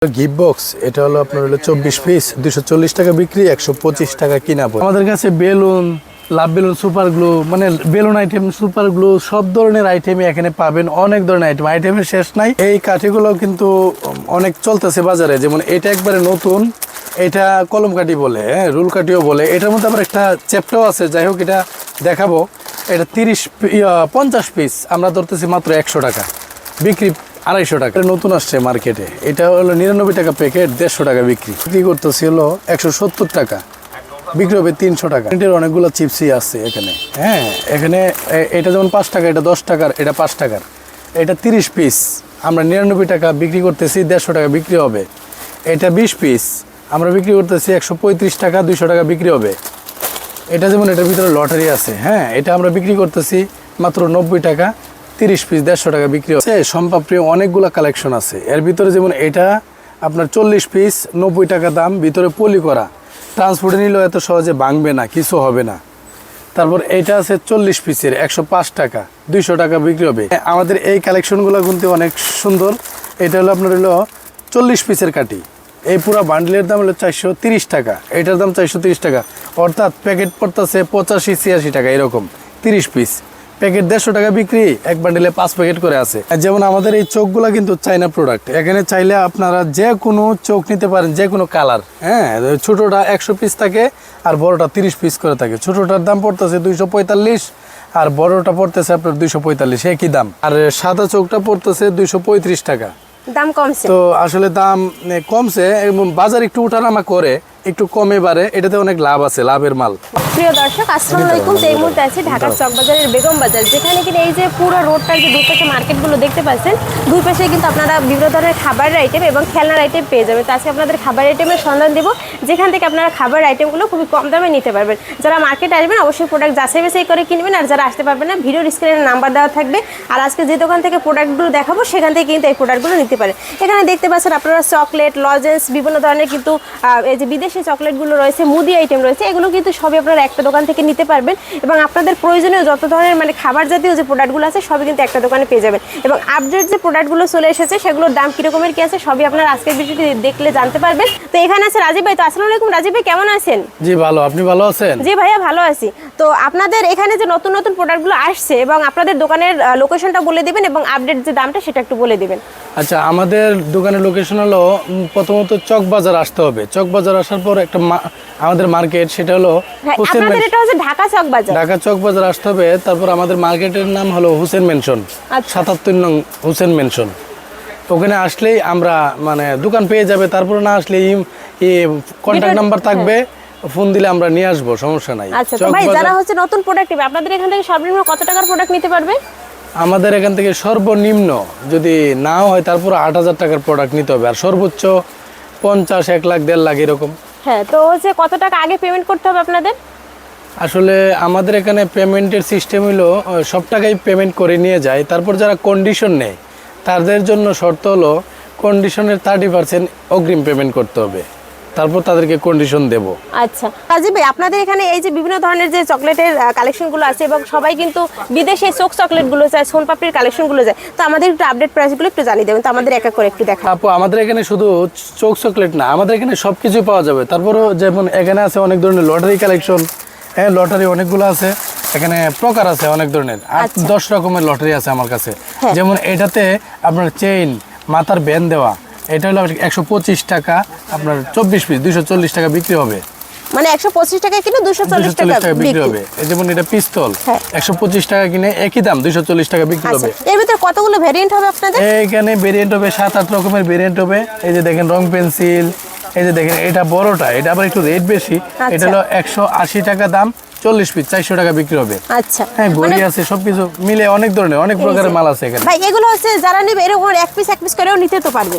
Gift box এটা হলো আপনার হলো 24 পিস 240 টাকা বিক্রি 125 টাকা কিনা পড়ে। আমাদের কাছে বেলুন, লাভ বেলুন, সুপার গ্লু, মানে বেলুন আইটেম, সুপার গ্লু সব ধরনের আইটেমই এখানে পাবেন। অনেক ধরনের আইটেমের শেষ নাই। এই কাঠিগুলো কিন্তু অনেক চলতেছে বাজারে। যেমন এটা একবারে নতুন, এটা কলম কাঠি বলে, রুল কাঠিও বলে। এটার মধ্যে আবার একটা চ্যাপ্টাও আছে, যাই হোক এটা দেখাবো। এটা 50 পিস আমরা ধরতেছি মাত্র 100 টাকা বিক্রি, 250 টাকা। নতুন আসছে মার্কেটে, এটা হলো 99 টাকা প্যাকেট, 150 টাকা বিক্রি করতেছি হলো 170 টাকা, বিক্রি হবে 300 টাকা। এটার অনেকগুলো চিপসই আছে এখানে। হ্যাঁ, এখানে এটা যেমন 5 টাকা, এটা 10 টাকার, এটা 5 টাকার। এটা 30 পিস আমরা 99 টাকা বিক্রি করতেছি, 150 টাকা বিক্রি হবে। এটা 20 পিস আমরা বিক্রি করতেছি 135 টাকা, 200 টাকা বিক্রি হবে। এটা যেমন এটার ভিতরে লটারি আছে। হ্যাঁ, এটা আমরা বিক্রি করতেছি মাত্র 90 টাকা, 30 পিস 150 টাকা বিক্রি হচ্ছে। সম্পাপ্রিয় অনেকগুলো কালেকশন আছে এর ভিতরে। যেমন এটা আপনার 40 পিস 90 টাকা দাম, ভিতরে পলি করা, ট্রান্সপোর্টে নিলেও এত সহজে ভাঙবে না, কিছু হবে না। তারপর এটা আছে 40 পিসের 105 টাকা, 200 টাকা বিক্রি হবে। আমাদের এই কালেকশনগুলো কিন্তু অনেক সুন্দর। এটা হলো আপনার হলো 40 পিসের কাঠি। এই পুরো বান্ডেলের দাম হলো 430 টাকা, এটার দাম 430 টাকা, অর্থাৎ প্যাকেট পড়তেছে 85-86 টাকা এরকম। 30 পিস প্যাকেট 150 টাকা বিক্রি, এক বান্ডেলে 5 প্যাকেট করে আছে। যেমন আমাদের এই চোখগুলো কিন্তু চাইনা প্রোডাক্ট। এখানে চাইলে আপনারা যে কোনো চোখ নিতে পারেন, যে কোনো কালার। হ্যাঁ, ছোটোটা 100 পিস থাকে আর বড়টা 30 পিস করে থাকে। ছোটোটার দাম পড়তেছে 245 আর বড়টা পড়তেছে আপনার 245, একই দাম। আর সাদা চোখটা পড়তেছে 235 টাকা। দাম কমছে তো আসলে দাম কমছে, বাজার একটু উঠানামা করে, একটু কমে বাড়ে, এটাতে অনেক লাভ আছে, লাভের মাল। প্রিয় দর্শক, আসসালামু আলাইকুম। এই মুহূর্তে আছে ঢাকার চকবাজারের বেগম বাজার, যেখানে কিনা এই যে পুরো রোডটার যে দুই পাশে মার্কেটগুলো দেখতে পাচ্ছেন, দুই পাশে কিন্তু আপনারা বিভিন্ন ধরনের খাবারের আইটেম এবং খেলনার আইটেম পেয়ে যাবেন। তো আজকে আপনাদের খাবার আইটেমের সন্ধান দেবো, যেখান থেকে আপনারা খাবার আইটেমগুলো খুবই কম দামে নিতে পারবেন। যারা মার্কেটে আসবেন অবশ্যই প্রোডাক্ট যাচাই বাছাই করে কিনবেন, আর যারা আসতে পারবেন না ভিডিওর স্ক্রিনে নাম্বার দেওয়া থাকবে। আর আজকে যে দোকান থেকে প্রোডাক্টগুলো দেখাবো সেখান থেকে কিন্তু এই প্রোডাক্টগুলো নিতে পারেন। এখানে দেখতে পাচ্ছেন আপনারা চকলেট, লজেন্স, বিভিন্ন ধরনের কিন্তু এই যে বিদেশি চকলেটগুলো রয়েছে, মুদি আইটেম রয়েছে, এগুলো কিন্তু সবই আপনারা একটা দোকান থেকে নিতে পারবেন। এবং আপনাদের প্রয়োজনীয় যত ধরনের মানে খাবার জাতীয় যে প্রোডাক্টগুলো আছে সবই কিন্তু একটা দোকানে পেয়ে যাবেন। এবং আপডেট যে প্রোডাক্টগুলো চলে এসেছে সেগুলোর দাম কীরকমের কী আছে সবই আপনারা আজকের ভিডিওটি দেখলে জানতে পারবেন। তো এখানে আছে রাজীব ভাই। তো আসসালামু আলাইকুম রাজীব ভাই, কেমন আছেন? জি ভালো, আপনি ভালো আছেন? জি ভাইয়া ভালো আছি। তো আপনাদের এখানে যে নতুন নতুন প্রোডাক্টগুলো আসছে এবং আপনাদের দোকানের লোকেশনটা বলে দিবেন এবং আপডেট যে দামটা সেটা একটু বলে দিবেন। আচ্ছা, আমাদের দোকানের লোকেশন হলো প্রথমত চকবাজার আসতে হবে। চকবাজার আসার পর একটা আমাদের মার্কেট, সেটা হলো আপনাদের এটা হচ্ছে ঢাকা চকবাজার। ঢাকা চকবাজার আসতে হবে। তারপর আমাদের মার্কেটের নাম হলো হুসেন মেনশন, 77 নং হুসেন মেনশন। ওখানে আসলেই আমরা মানে দোকান পেয়ে যাবে। তারপর না আসলে কন্ট্যাক্ট নাম্বার থাকবে, ফোন দিলে আমরা নিয়ে আসবো, সমস্যা নাই। আচ্ছা তো ভাই, যারা হচ্ছে নতুন প্রোডাক্ট নেবে আপনাদের এখান থেকে সর্বনিম্ন কত টাকার প্রোডাক্ট নিতে পারবে? আমাদের এখান থেকে সর্বনিম্ন যদি নাও হয় তারপর 8000 টাকার প্রোডাক্ট নিতে হবে, আর সর্বোচ্চ 50, 1 লাখ, 1.5 লাখ এরকম। হ্যাঁ, তো হচ্ছে কত টাকা আগে পেমেন্ট করতে হবে আপনাদের? আসলে আমাদের এখানে পেমেন্টের সিস্টেম হলো সব টাকাই পেমেন্ট করে নিয়ে যায়। তারপর যারা কন্ডিশন নেয় তাদের জন্য শর্ত হলো কন্ডিশনের 30% অগ্রিম পেমেন্ট করতে হবে, তারপর তাদেরকে কন্ডিশন দেব। আচ্ছা রাজীব ভাই, আপনাদের এখানে এই যে বিভিন্ন ধরনের যে চকলেটের কালেকশনগুলো আছে এবং সবাই কিন্তু বিদেশে চোখ চকলেটগুলো চায়, সোনপাপড়ির কালেকশনগুলো চায়, তো আমাদের একটু আপডেট প্রাইসগুলো একটু জানিয়ে দেবেন। তো আমাদের এক এক করে একটু দেখান। আপু, আমাদের এখানে শুধু চোখ চকলেট না, আমাদের এখানে সব কিছুই পাওয়া যাবে। তারপরও যেমন এখানে আছে অনেক ধরনের লটারি কালেকশন। হ্যাঁ, লটারি অনেকগুলো আছে এখানে, প্রকার আছে অনেক ধরনের, 8-10 রকমের লটারি আছে আমার কাছে। যেমন এটাতে আপনার চেইন, মাথার ব্যান্ড দেওয়া, এটা হলো 125 টাকা, আপনার 24 পিস 240 টাকা বিক্রি হবে। মানে 125 টাকা কিনে 240 টাকা বিক্রি হবে। যেমন এটা পিস্তল 125 টাকা কিনে একই দাম 240 টাকা বিক্রি হবে। এর ভিতরে কতগুলো ভেরিয়েন্ট হবে আপনাদের? এখানে ভেরিয়েন্ট হবে 7-8 রকমের ভেরিয়েন্ট হবে। এই যে দেখেন রং পেন্সিল, এই যে দেখেন এটা বড়টা, এটা আবার একটু রেট বেশি, এটা হলো 180 টাকা দাম, 40 পিস 400 টাকা বিক্রি হবে। আচ্ছা, হ্যাঁ, ঘড়ি আছে, সবকিছু মিলে অনেক ধরনের অনেক প্রকারের মাল আছে এখানে। ভাই এগুলো হচ্ছে যারা নেবে এরকম এক পিস করেও নিতে তো পারবে?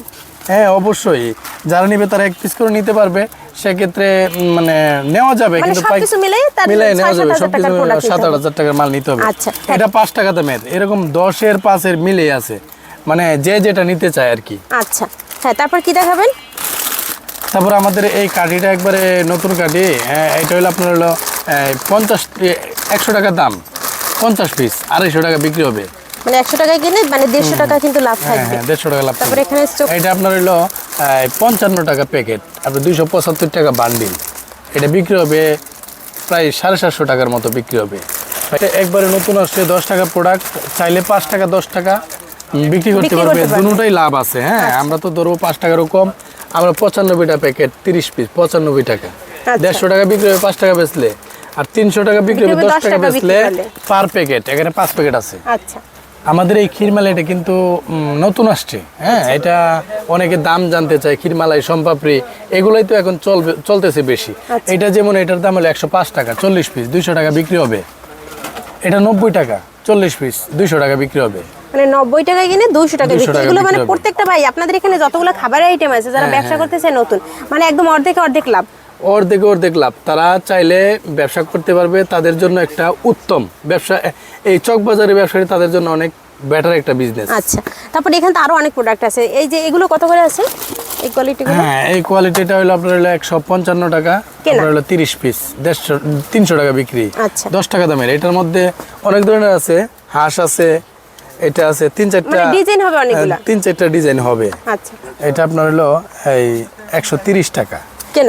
হ্যাঁ অবশ্যই, যারা নিবে তারা 1 পিস করে নিতে পারবে, সেক্ষেত্রে মানে নেওয়া যাবে, কিন্তু সবকিছু মিলাই নেওয়া যাবে। সবকিছু 7-8 টাকার মাল নিতে হবে। আচ্ছা, এটা 5 টাকা দামের, এরকম 10-এর 5-এর মিলে আছে, মানে যে যেটা নিতে চায় আর কি। আচ্ছা হ্যাঁ, তারপর কি দেখাবেন? তারপর আমাদের এই কাঠিটা একবারে নতুন কাঠি। এটা হলো আপনার হলো 100 টাকা দাম, 50 পিস 250 টাকা বিক্রি হবে। মানে 100 টাকায় কিনে মানে 150 টাকা কিন্তু লাভ থাকবে। হ্যাঁ, 150 টাকা লাভ। তারপর এখানে এটা আপনার হলো 55 টাকা প্যাকেট, আপনার 275 টাকা বান্ডিল। এটা বিক্রি হবে প্রায় 750 টাকার মতো বিক্রি হবে। এটা একবারে নতুন আসছে, 10 টাকা প্রোডাক্ট, চাইলে 5 টাকা 10 টাকা বিক্রি করতে পারবে, দুটোই লাভ আছে। হ্যাঁ, আমরা তো ধরবো 5 টাকারও কম, আমরা 95টা প্যাকেট 30 পিস 95 টাকা, 150 টাকা বিক্রি হবে 5 টাকা বেচলে, আর 300 টাকা বিক্রি হবে 10 টাকা বেচলে পার প্যাকেট। এখানে 5 প্যাকেট আছে। আচ্ছা, আমাদের এই ক্ষীরমালা এটা কিন্তু নতুন আসছে। হ্যাঁ, এটা অনেকে দাম জানতে চায়, ক্ষীরমালাই, সম্পাপড়ি এগুলাই তো এখন চলতেছে বেশি। এটা যেমন এটার দাম হলো 105 টাকা, 40 পিস 200 টাকা বিক্রি হবে। এটা 90 টাকা, 40 পিস 200 টাকা বিক্রি হবে। মানে 90 টাকায় কিনে 200 টাকা বিক্রি। এগুলো মানে প্রত্যেকটা ভাই আপনাদের এখানে যতগুলো খাবারের আইটেম আছে, যারা ব্যবসা করতে চায় নতুন, মানে একদম অর্ধেক লাভ। অর্ধেক লাভ। তারা চাইলে ব্যবসা করতে পারবে, তাদের জন্য একটা উত্তম ব্যবসা। এই চকবাজারের ব্যবসায়ী তাদের জন্য অনেক বেটার একটা বিজনেস। আচ্ছা, তারপরে এখানে তো আরো অনেক প্রোডাক্ট আছে। এই যে এগুলো কত করে আছে এই কোয়ালিটিগুলো? হ্যাঁ, এই কোয়ালিটিটা হলো আপনার হলো 155 টাকা, আপনার হলো 30 পিস 300 টাকা বিক্রি। আচ্ছা, 10 টাকা দামের। এটার মধ্যে অনেক ধরনের আছে, হাঁস আছে, এটা আছে 3-4টা ডিজাইন হবে, অনেকগুলো 3-4টা ডিজাইন হবে। আচ্ছা, এটা আপনার হলো এই 130 টাকা,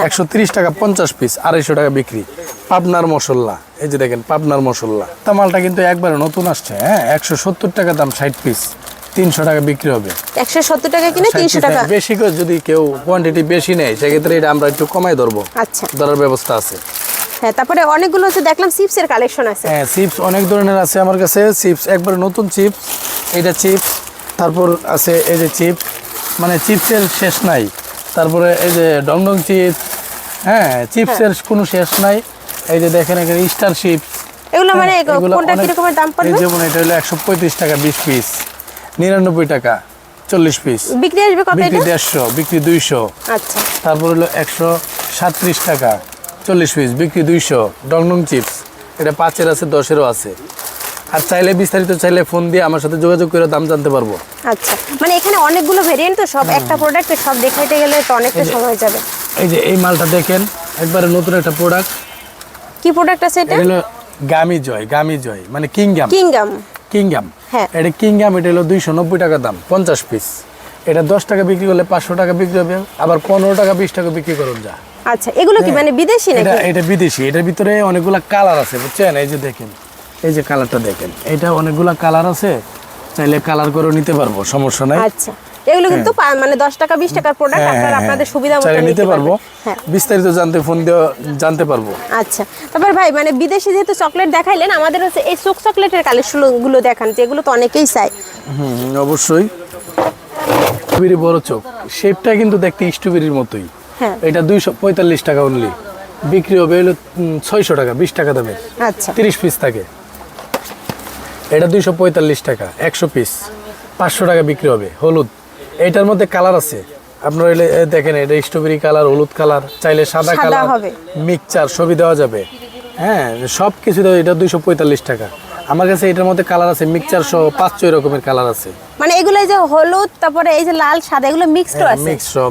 130 টাকা 50 পিস, 250 টাকা বিক্রি। পাবনার মশলা, এই যে দেখেন পাবনার মশলা। মালটা কিন্তু একবারে নতুন আসছে। হ্যাঁ, 170 টাকা দাম, 60 পিস 300 টাকা বিক্রি হবে। 170 টাকা কিনে 300 টাকা। বেশি করে যদি কেউ কোয়ান্টিটি বেশি নেয়, সেক্ষেত্রে এটা আমরা একটু কমাই ধরবো। আচ্ছা, ধরার ব্যবস্থা আছে। হ্যাঁ, তারপরে অনেকগুলো হচ্ছে দেখলাম চিপসের কালেকশন আছে। হ্যাঁ, চিপস অনেক ধরনের আছে আমার কাছে। চিপস একবারে নতুন চিপস, এটা চিপস। তারপর আছে এই যে চিপস, মানে চিপসের শেষ নাই। তারপরে এই যে ডংডং চিপস। হ্যাঁ, চিপসের কোনো শেষ নাই। এই যে দেখেন এখানে স্টার চিপস। এগুলো মানে কোনটা কি রকমের দাম পড়বে? যেমন এটা হলো 135 টাকা 20 পিস, 99 টাকা 40 পিস। বিক্রি আসবে কত? বিক্রি 150, বিক্রি 200। আচ্ছা, তারপর হলো 137 টাকা 40 পিস, বিক্রি 200। ডংডং চিপস, এটা 5-এর আছে, 10-এরও আছে। আর চাইলে বিস্তারিত চাইলে ফোন দিয়ে আমার সাথে যোগাযোগ করে দাম জানতে পারবো। আচ্ছা, মানে এখানে অনেকগুলো ভেরিয়েন্ট, তো সব একটা প্রোডাক্টে সব দেখাইতে গেলে তো অনেকটা সময় যাবে। এই যে এই মালটা দেখেন, একবারে নতুন একটা প্রোডাক্ট। কি প্রোডাক্ট আছে এটা? এটা হলো গামি জয়, মানে কিংগাম। হ্যাঁ, এটা কিংগাম। এটা হলো 290 টাকা দাম, 50 পিস। এটা 10 টাকা বিক্রি করলে 500 টাকা বিক্রি হবে, আবার 15 টাকা 20 টাকা বিক্রি করুন যা। আচ্ছা, এগুলো কি মানে বিদেশি নাকি? এটা বিদেশি। এটার ভিতরে অনেকগুলা কালার আছে, বুঝছেন? এই যে দেখেন, এই যে কালারটা দেখেন, এটা অনেকগুলা কালার আছে, চাইলে কালার করে নিতে পারবো, সমস্যা নাই। আচ্ছা, এগুলো কিন্তু মানে 10 টাকা 20 টাকার প্রোডাক্ট, আপনারা আপনাদের সুবিধা মতো নিতে পারবো। হ্যাঁ, বিস্তারিত জানতে ফোন দিয়ে জানতে পারবো। আচ্ছা, তারপর ভাই মানে বিদেশি যেহেতু চকলেট দেখাইলেন, আমাদের হচ্ছে এই চোক চকলেটের কালেকশনগুলো দেখান, যেগুলো তো অনেকেই চায়। অবশ্যই। স্ট্রবেরি বড় চোখ, শেপটা কিন্তু দেখতে স্ট্রবেরির মতোই। হ্যাঁ, এটা 245 টাকা অনলি, বিক্রি হবে হলো 600 টাকা, 20 টাকা দামের। আচ্ছা, 30 পিস থাকে। এটা 245 টাকা, 100 পিস 500 টাকা বিক্রি হবে। হলুদ, এটার মধ্যে কালার আছে আপনার, দেখেন এটা স্ট্রবেরি কালার, হলুদ কালার, চাইলে সাদা কালার, মিক্সচার সবই দেওয়া যাবে। হ্যাঁ, সব কিছু দেওয়া। এটা 245 টাকা। আমার কাছে এটার মধ্যে কালার আছে, মিক্সচার সহ 5-6 রকমের কালার আছে। মানে এগুলো এই যে হলুদ, তারপরে এই যে লাল, সাদা, এগুলো মিক্সড আছে।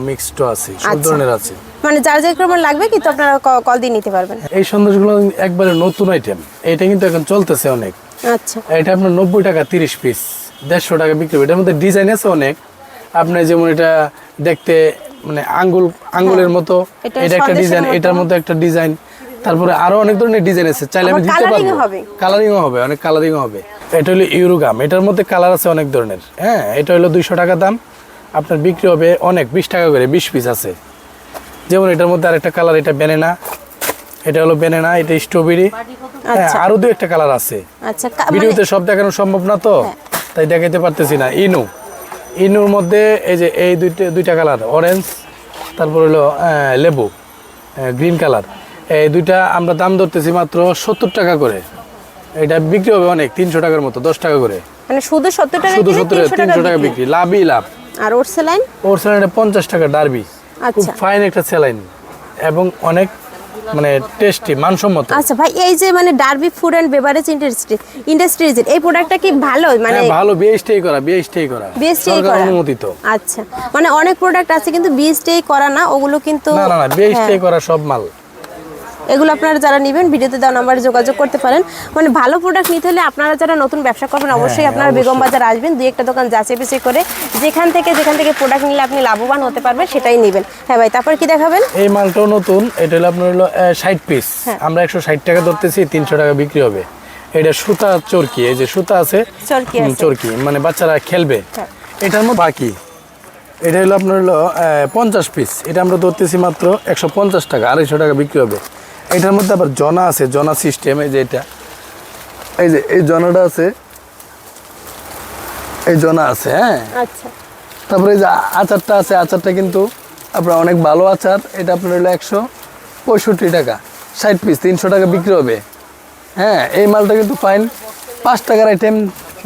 মিক্সড আছে, সব ধরনের আছে। মানে যার যে রকম লাগবে কিন্তু আপনারা কল দিয়ে নিতে পারবেন। এই সন্দেশগুলো একবারে নতুন আইটেম, এটা কিন্তু এখন চলতেছে অনেক। আচ্ছা, এটা আপনার 90 টাকা 30 পিস, 150 টাকা বিক্রি হবে। এটার মধ্যে ডিজাইন আছে অনেক। আপনি যেমন এটা দেখতে মানে আঙ্গুলের মতো, এটা একটা ডিজাইন, এটার মধ্যে একটা ডিজাইন। তারপরে আরো অনেক ধরনের ডিজাইন আছে, চাইলে আমি দিতে পারবো। কালারিংও হবে, অনেক কালারিংও হবে। এটা হলো ইউরোগাম, এটার মধ্যে কালার আছে অনেক ধরনের। হ্যাঁ, এটা হলো 200 টাকা দাম, আপনার বিক্রি হবে অনেক 20 টাকা করে, 20 পিস আছে। যেমন এটার মধ্যে আরেকটা কালার, এটা ব্যানানা, এটা হলো ব্যানানা, এটা স্ট্রবেরি। হ্যাঁ, আরো 2-1টা কালার আছে। আচ্ছা, ভিডিওতে সব দেখানো সম্ভব না, তো তাই দেখাইতে পারতেছি না। ইনুর মধ্যে এই যে এই দুইটা কালার, অরেঞ্জ, তারপর হলো লেবু, গ্রিন কালার। এই দুইটা আমরা দাম ধরতেছি মাত্র 70 টাকা করে। এটা বিক্রি হবে অনেক, 300 টাকার মতো, 10 টাকা করে। মানে শুধু 70 টাকা, শুধু 300 টাকা বিক্রি, লাভই লাভ। আর ওরসেলাইন 50 টাকা ডার্বি। খুব ফাইন একটা স্যালাইন এবং অনেক মানে টেস্টি, মানসম্মত। আচ্ছা ভাই, এই যে মানে Derby food and beverage industries, এই প্রোডাক্টটা কি ভালো? মানে ভালো, বিএসটিআই করা, সরকার অনুমোদিত। আচ্ছা, মানে অনেক প্রোডাক্ট আছে কিন্তু বিএসটিআই করা না, ওগুলো কিন্তু না, বিএসটিআই করা সব মাল। এগুলো আপনারা যারা নেবেন ভিডিওতে দেওয়া নাম্বারে যোগাযোগ করতে পারেন। মানে ভালো প্রোডাক্ট নিতে হলে আপনারা যারা নতুন ব্যবসা করবেন অবশ্যই আপনারা বেগম বাজার আসবেন, দুই একটা দোকান যাচাই বাছাই করে যেখান থেকে প্রোডাক্ট নিলে আপনি লাভবান হতে পারবেন সেটাই নেবেন। হ্যাঁ ভাই, তারপর কি দেখাবেন? এই মালটাও নতুন, এটা হলো আপনার হলো 60 পিস, আমরা 160 টাকা ধরতেছি, 300 টাকা বিক্রি হবে। এটা সুতা চরকি, এই যে সুতা আছে চরকি, মানে বাচ্চারা খেলবে। এটার মধ্যে বাকি এটা হলো আপনার হলো 50 পিস, এটা আমরা ধরতেছি মাত্র 150 টাকা, 250 টাকা বিক্রি হবে। এটার মধ্যে আবার জনা আছে, জনা সিস্টেম, এই যে এটা, এই যে এই জনাটা আছে, এই জনা আছে। হ্যাঁ, আচ্ছা। তারপরে এই যে আচারটা আছে, আচারটা কিন্তু আপনার অনেক ভালো আচার, এটা আপনার হলো 165 টাকা, 60 পিস 300 টাকা বিক্রি হবে। হ্যাঁ, এই মালটা কিন্তু ফাইন, 5 টাকার আইটেম,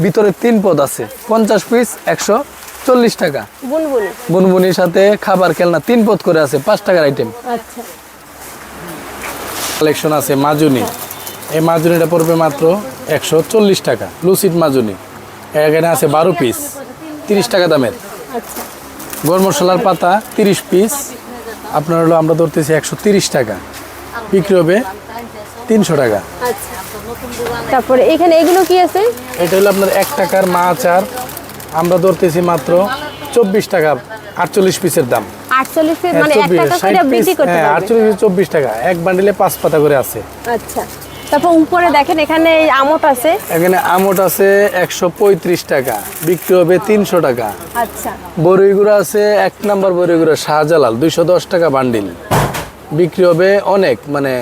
ভিতরে 3 পদ আছে, 50 পিস 140 টাকা। বুনবুনির সাথে খাবার খেলনা 3 পদ করে আছে, 5 টাকার আইটেম। আচ্ছা, কালেকশন আছে মাজুনি, এই মাজুনিটা পড়বে মাত্র 140 টাকা, লুসিড মাজুনি। এখানে আছে 12 পিস 30 টাকা দামের। আচ্ছা, গরম মশলার পাতা 30 পিস, আপনার হলো আমরা ধরতেছি 130 টাকা, বিক্রি হবে 300 টাকা। আচ্ছা, তারপরে এখানে এগুলো কি আছে? এটা হলো আপনার 1 টাকার মা আচার, আমরা ধরতেছি মাত্র 24 টাকা, 48 পিসের দাম। 48 পিস মানে 1 টাকা করে বিক্রি করতে পারবে। 48 পিস 24 টাকা, এক বান্ডিলে 5 পাতা করে আছে। আচ্ছা, তারপর উপরে দেখেন এখানে আমট আছে, এখানে আমট আছে 135 টাকা, বিক্রি হবে 300 টাকা। আচ্ছা, বরইগুড়া আছে 1 নাম্বার বরইগুড়া শাহজালাল 210 টাকা বান্ডিল, বিক্রি হবে অনেক, মানে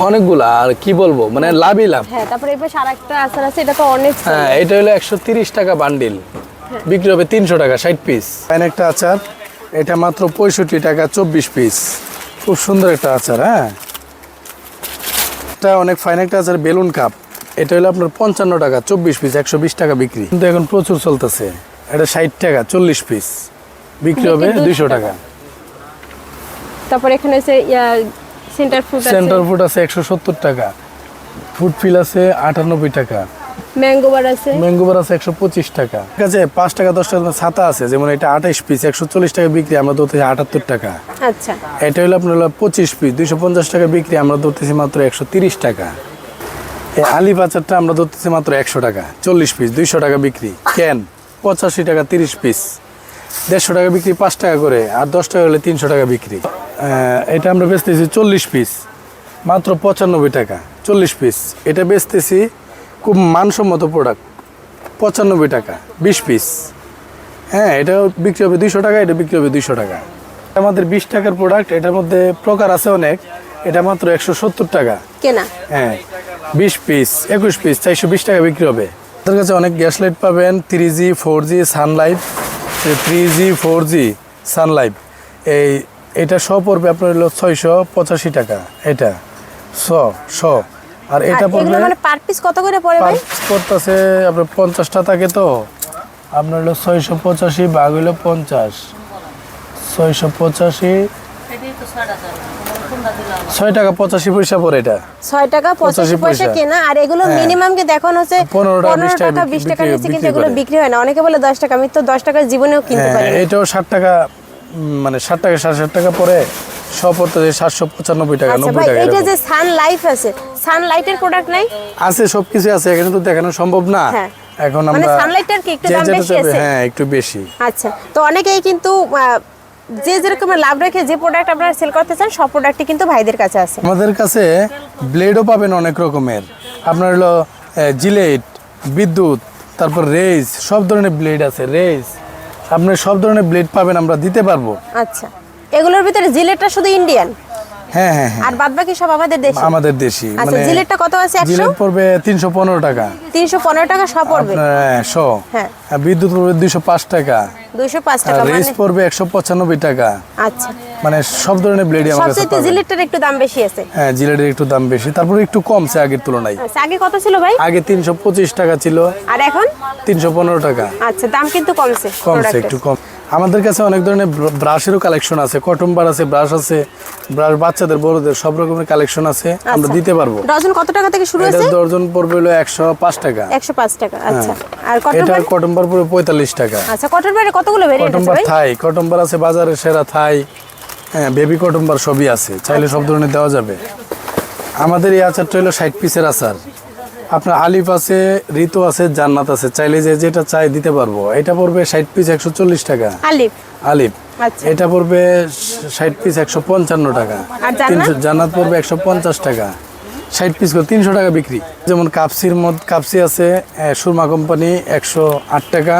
অনেকগুলা, আর কি বলবো, মানে লাভই লাভ। হ্যাঁ, তারপরে এই পাশে আরেকটা আচার আছে, এটা তো অনেক। হ্যাঁ, এটা হলো 130 টাকা বান্ডিল, বিক্রি হবে 300 টাকা, 60 পিস। একটা আচার, এটা মাত্র 65 টাকা, 24 পিস, খুব সুন্দর একটা আচার। হ্যাঁ, এটা অনেক ফাইন একটা আচার, বেলুন কাপ, এটা হলো আপনার 55 টাকা, 24 পিস, 120 টাকা বিক্রি, কিন্তু এখন প্রচুর চলতেছে। এটা 60 টাকা, 40 পিস, বিক্রি হবে 200 টাকা। তারপর এখানে আছে সেন্টার ফুড আছে 170 টাকা, ফুড ফিল আছে 98 টাকা, ম্যাঙ্গোবার আছে 125 টাকা। ঠিক আছে, 5 টাকা 10 টাকা ছাতা আছে, যেমন এটা 28 পিস 140 টাকা বিক্রি, আমরা ধরতেছি 78 টাকা। আচ্ছা, এটা হলো আপনার 25 পিস 250 টাকা বিক্রি, আমরা ধরতেছি মাত্র 130 টাকা। এই আলিফ আচারটা আমরা ধরতেছি মাত্র 100 টাকা, 40 পিস 200 টাকা বিক্রি। ক্যান 85 টাকা, 30 পিস 150 টাকা বিক্রি, 5 টাকা করে, আর 10 টাকা হলে 300 টাকা বিক্রি। এটা আমরা বেচতেছি 40 পিস মাত্র 95 টাকা, 40 পিস। এটা বেচতেছি খুব মানসম্মত প্রোডাক্ট, 95 টাকা 20 পিস। হ্যাঁ, এটা বিক্রি হবে 200 টাকা, এটা বিক্রি হবে 200 টাকা। আমাদের 20 টাকার প্রোডাক্ট, এটার মধ্যে প্রকার আছে অনেক, এটা মাত্র 170 টাকা কেনা। হ্যাঁ, 20 পিস 21 পিস 420 টাকা বিক্রি হবে। আমাদের কাছে অনেক গ্যাস লাইট পাবেন, 3G 4G Sunlight, 3G 4G Sunlight, এটা সব পড়বে আপনার হলো 685 টাকা, এটা 100। আর এটা পড়বে মানে পার পিস কত করে পড়ে ভাই? পড়তেছে আপনার 50টা থাকে, তো আপনার হলো 685 ভাগ হলো 50, 685 6 টাকা 85 পয়সা পড়ে। এটা 6 টাকা 85 পয়সা কেনা, আর এগুলো মিনিমাম কি দেখানো হচ্ছে 15 টাকা 20 টাকা নিচে কিন্তু এগুলো বিক্রি হয় না। অনেকে বলে 10 টাকা, আমি তো 10 টাকার জীবনেও কিনতে পারি না। এটাও 60 টাকা, মানে 60 টাকা 60 টাকা পরে সব পড়তেছে 795 টাকা, 90 টাকা। এটা যে সানলাইট আছে, সানলাইটের প্রোডাক্ট নাই? আছে, সবকিছু আছে, এখানে তো দেখানো সম্ভব না। এখন মানে আমরা সানলাইটের কি একটু দাম বেশি আছে? হ্যাঁ, একটু বেশি। আচ্ছা, তো অনেকেই কিন্তু যে যেরকম লাভ রেখে যে প্রোডাক্ট আপনারা সেল করতে চান সব প্রোডাক্টই কিন্তু ভাইদের কাছে আছে। আমাদের কাছে ব্লেডও পাবেন অনেক রকমের, আপনার হলো জিলেট, বিদ্যুৎ, তারপর রেজ, সব ধরনের ব্লেড আছে। রেজ আপনার সব ধরনের ব্লেড পাবেন, আমরা দিতে পারবো। আচ্ছা, এগুলোর ভিতরে জিলেটটা শুধু ইন্ডিয়ান? হ্যাঁ হ্যাঁ হ্যাঁ, আর বাদবাকি সব আমাদের দেশি? আমাদের দেশি। আচ্ছা, জিলেটটা কত আছে? 100? জিলেট পড়বে 315 টাকা। 315 টাকা সব পড়বে? হ্যাঁ, 100। হ্যাঁ, বিদ্যুৎ পড়বে 205 টাকা। 205 টাকা রেজ পড়বে 195 টাকা। আচ্ছা, মানে সব ধরনের ব্লেডই আমাদের কাছে সবচেয়ে জিলেটটার একটু দাম বেশি আছে? হ্যাঁ, জিলেটের একটু দাম বেশি, তারপরে একটু কমছে আগের তুলনায়। আচ্ছা, আগে কত ছিল ভাই? আগে 325 টাকা ছিল, আর এখন 315 টাকা। আচ্ছা, দাম কিন্তু কমছে, একটু কম। আমাদের কাছে অনেক ধরনের ব্রাশেরও কালেকশন আছে, কটন বার আছে, ব্রাশ আছে, ব্রাশ বাচ্চাদের বড়দের সব রকমের কালেকশন আছে, আমরা দিতে পারবো। ডজন কত টাকা থেকে শুরু আছে? ডজন পড়বে হলো 105 টাকা। 105 টাকা। আচ্ছা, আর কটন বার পড়বে 45 টাকা। আচ্ছা, কটন বারে কতগুলো ভেরিয়েন্ট আছে ভাই? থাই কটন বার আছে, বাজারে সেরা থাই, হ্যাঁ, বেবি কটম্বার সবই আছে, চাইলে সব ধরনের দেওয়া যাবে। আমাদের এই আচারটা হলো 60 পিসের আচার। আপনার আলিফ আছে, ঋতু আছে, জান্নাত আছে, চাইলে যে যেটা চাই দিতে পারবো। এটা পড়বে 60 পিস 140 টাকা। আলিফ আলিফ আচ্ছা। এটা পড়বে 60 পিস 155 টাকা। আর জান্নাত? জান্নাত পড়বে 150 টাকা। 60 পিস করে 300 টাকা বিক্রি। যেমন কাপসি আছে সুরমা কোম্পানি 108 টাকা,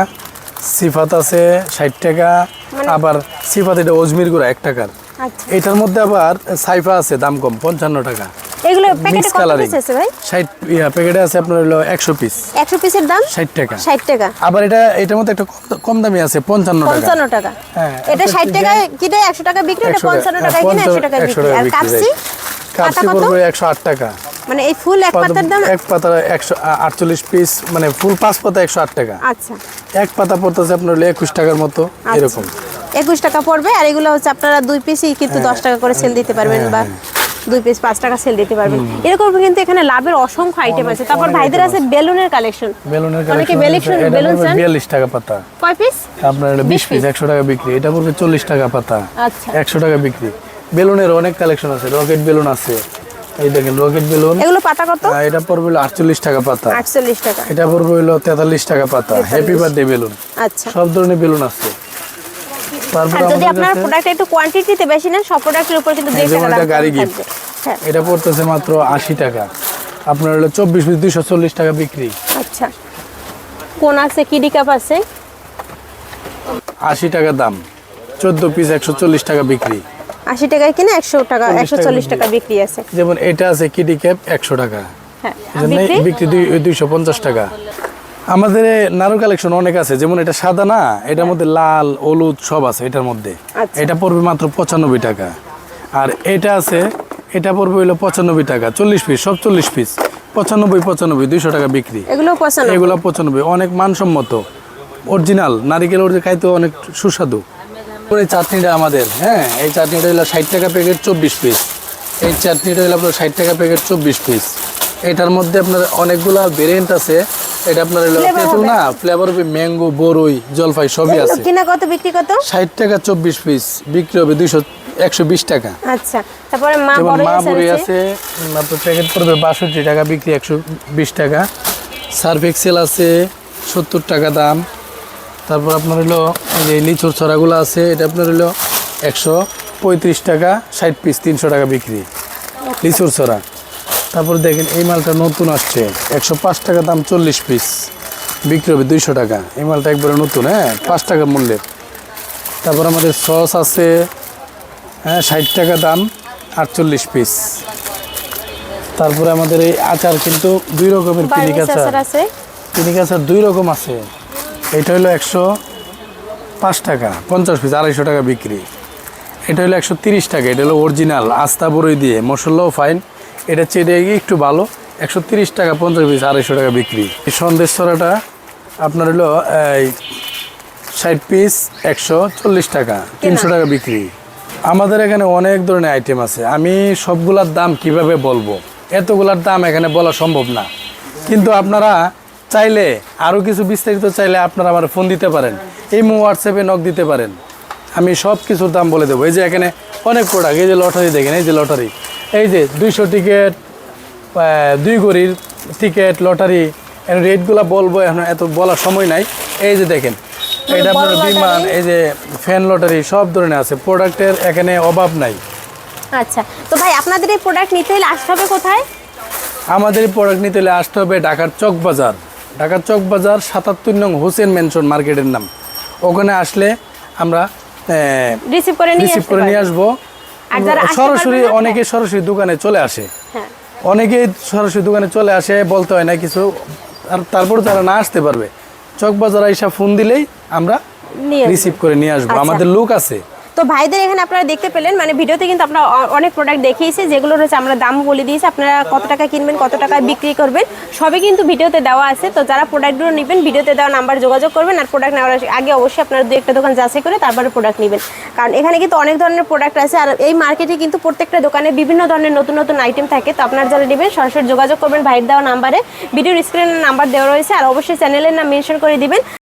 সিফাত আছে 60 টাকা, আবার সিফাত এটা অজমির গুঁড়া 1 টাকার। আচ্ছা, এটার মধ্যে আবার সাইফা আছে দাম কম 55 টাকা। এগুলো প্যাকেটে মিক্স কত কালারিং পিস আছে ভাই? 60 প্যাকেটে আছে আপনার হলো 100 পিস 100 পিসের দাম 60 টাকা। 60 টাকা। আবার এটার মধ্যে একটা কম দামি আছে 55 টাকা। 55 টাকা। হ্যাঁ, এটা 60 টাকা কিনে 100 টাকা বিক্রি, এটা 55 টাকা কিনে 100 টাকা বিক্রি। আর কাপসি? কাপসি পড়বে 108 টাকা। মানে এই ফুল এক পাতার দাম? এক পাতা 148 পিস, মানে ফুল 5 পাতা 108 টাকা। আচ্ছা, এক পাতা পড়তেছে আপনার হলো 21 টাকার মতো এরকম। 21 টাকা পড়বে। আর এগুলো হচ্ছে আপনারা 2 পিসই কিন্তু 10 টাকা করে সেল দিতে পারবেন, বা 2 পিস 5 টাকা সেল দিতে পারবেন। এরকম কিন্তু এখানে লাভের অসংখ্য আইটেম আছে। তারপর ভাইদের আছে বেলুনের কালেকশন। অনেকে বেলুন চান। 42 টাকা পাতা। কয় পিস? আপনার হলো 20 পিস 100 টাকা বিক্রি। এটা পড়বে 40 টাকা পাতা। আচ্ছা, 100 টাকা বিক্রি। বেলুনের অনেক কালেকশন আছে, রকেট বেলুন আছে, এই দেখেন রকেট বেলুন। এগুলো পাতা কত? এটা পড়বে হলো 48 টাকা পাতা। 48 টাকা। এটা পড়বে হলো 43 টাকা পাতা। Happy birthday balloon. আচ্ছা, সব ধরনের বেলুন আছে। তারপর আর যদি আপনার প্রোডাক্ট একটু কোয়ান্টিটিতে বেশি নেন, সব প্রোডাক্টের উপর কিন্তু 2 টাকা এটা গাড়ি দাম গিফট। থাকবে। হ্যাঁ, এটা পড়তেছে মাত্র 80 টাকা। আপনার হলো 24 পিস 240 টাকা বিক্রি। আচ্ছা, কোন আছে, কিডি কাপ আছে 80 টাকা দাম। 14 পিস 140 টাকা বিক্রি। 80 টাকায় কিনে 100 টাকা 140 টাকা বিক্রি আছে। যেমন এটা আছে কিডি ক্যাপ 100 টাকা। হ্যাঁ, এজন্য বিক্রি 250 টাকা। আমাদের নাড়ু কালেকশন অনেক আছে। যেমন এটা সাদা না, এটার মধ্যে লাল হলুদ সব আছে এটার মধ্যে। আচ্ছা। এটা পড়বে মাত্র 95 টাকা। আর এটা আছে, এটা পড়বে হলো 95 টাকা। 40 পিস, সব 40 পিস 95 200 টাকা বিক্রি। এগুলো 95। এগুলো 95, অনেক মানসম্মত, অরিজিনাল নারিকেল খাইতে অনেক সুস্বাদু। এই চাটনিটা আমাদের, হ্যাঁ, এই চাটনিটা হলো 60 টাকা প্যাকেট 24 পিস। এই চাটনিটা হলো আপনার 60 টাকা প্যাকেট 24 পিস। এটার মধ্যে আপনার অনেকগুলা ভেরিয়েন্ট আছে। এটা আপনার হলো তেঁতুল না, ফ্লেভার হবে ম্যাঙ্গো, বরই, জলপাই সবই আছে। কিনা কত, বিক্রি কত? 60 টাকা 24 পিস, বিক্রি হবে 120 টাকা। আচ্ছা, তারপরে মা বড়ই আছে মাত্র প্যাকেট পড়বে 62 টাকা, বিক্রি 120 টাকা। সার্ফ এক্সেল আছে 70 টাকা দাম। তারপর আপনার হলো এই যে লিচুর ছড়াগুলো আছে, এটা আপনার হলো 135 টাকা, 60 পিস 300 টাকা বিক্রি লিচুর ছড়া। তারপর দেখেন এই মালটা নতুন আসছে 105 টাকা দাম, 40 পিস, বিক্রি হবে 200 টাকা। এই মালটা একবারে নতুন, হ্যাঁ, 5 টাকা মূল্যের। তারপর আমাদের সস আছে, হ্যাঁ, 60 টাকা দাম, 48 পিস। তারপরে আমাদের এই আচার কিন্তু 2 রকমের পিনিক আচার আছে। পিনিক আচার 2 রকম আছে। এটা হলো 105 টাকা, 50 পিস, 250 টাকা বিক্রি। এটা হলো 130 টাকা। এটা হলো অরিজিনাল আস্তা বড়ই দিয়ে, মশলাও ফাইন। এটা চেয়ে একটু ভালো, 130 টাকা, 50 পিস, 250 টাকা বিক্রি। এই সন্দেশ ছড়াটা আপনার হলো 60 পিস 140 টাকা, 300 টাকা বিক্রি। আমাদের এখানে অনেক ধরনের আইটেম আছে। আমি সবগুলার দাম কিভাবে বলবো, এতগুলার দাম এখানে বলা সম্ভব না। কিন্তু আপনারা চাইলে আরও কিছু বিস্তারিত চাইলে আপনারা আমার ফোন দিতে পারেন, এই হোয়াটসঅ্যাপে নক দিতে পারেন, আমি সব কিছুর দাম বলে দেবো। এই যে এখানে অনেক প্রোডাক্ট, এই যে লটারি দেখেন, এই যে লটারি, এই যে 200 টিকিট, 2 গড়ির টিকিট, লটারি, রেটগুলো বলবো এখন, এত বলার সময় নাই। এই যে দেখেন, এটা আপনার বিমান, এই যে ফ্যান লটারি, সব ধরনের আছে। প্রোডাক্টের এখানে অভাব নাই। আচ্ছা, তো ভাই আপনাদের এই প্রোডাক্ট নিতে হলে আসতে হবে কোথায়? আমাদের এই প্রোডাক্ট নিতে হলে আসতে হবে ঢাকার চক বাজার। ঢাকার চক বাজার 77 নং হোসেন মেনশন মার্কেটের নাম। ওখানে আসলে আমরা রিসিভ করে নিয়ে আসবো। সরাসরি অনেকে সরাসরি দোকানে চলে আসে, হ্যাঁ, অনেকেই সরাসরি দোকানে চলে আসে, বলতে হয় না কিছু। আর তারপর যারা না আসতে পারবে, চক বাজার এসে ফোন দিলেই আমরা রিসিভ করে নিয়ে আসবো। আমাদের লোক আছে। তো ভাইদের এখানে আপনারা দেখতে পেলেন, মানে ভিডিওতে কিন্তু আপনারা অনেক প্রোডাক্ট দেখিয়েছে, যেগুলো রয়েছে আমরা দাম বলে দিয়েছি। আপনারা কত টাকা কিনবেন, কত টাকা বিক্রি করবেন, সবই কিন্তু ভিডিওতে দেওয়া আছে। তো যারা প্রোডাক্টগুলো নেবেন, ভিডিওতে দেওয়া নাম্বার যোগাযোগ করবেন। আর প্রোডাক্ট নেওয়ার আগে অবশ্যই আপনারা 2-1টা দোকান যাচাই করে তারপরে প্রোডাক্ট নেবেন, কারণ এখানে কিন্তু অনেক ধরনের প্রোডাক্ট আছে। আর এই মার্কেটে কিন্তু প্রত্যেকটা দোকানে বিভিন্ন ধরনের নতুন নতুন আইটেম থাকে। তো আপনারা যারা নেবেন সরাসরি যোগাযোগ করবেন ভাইয়ের দেওয়া নাম্বারে, ভিডিওর স্ক্রিনের নাম্বার দেওয়া রয়েছে। আর অবশ্যই চ্যানেলের নাম মেনশন করে দিবেন।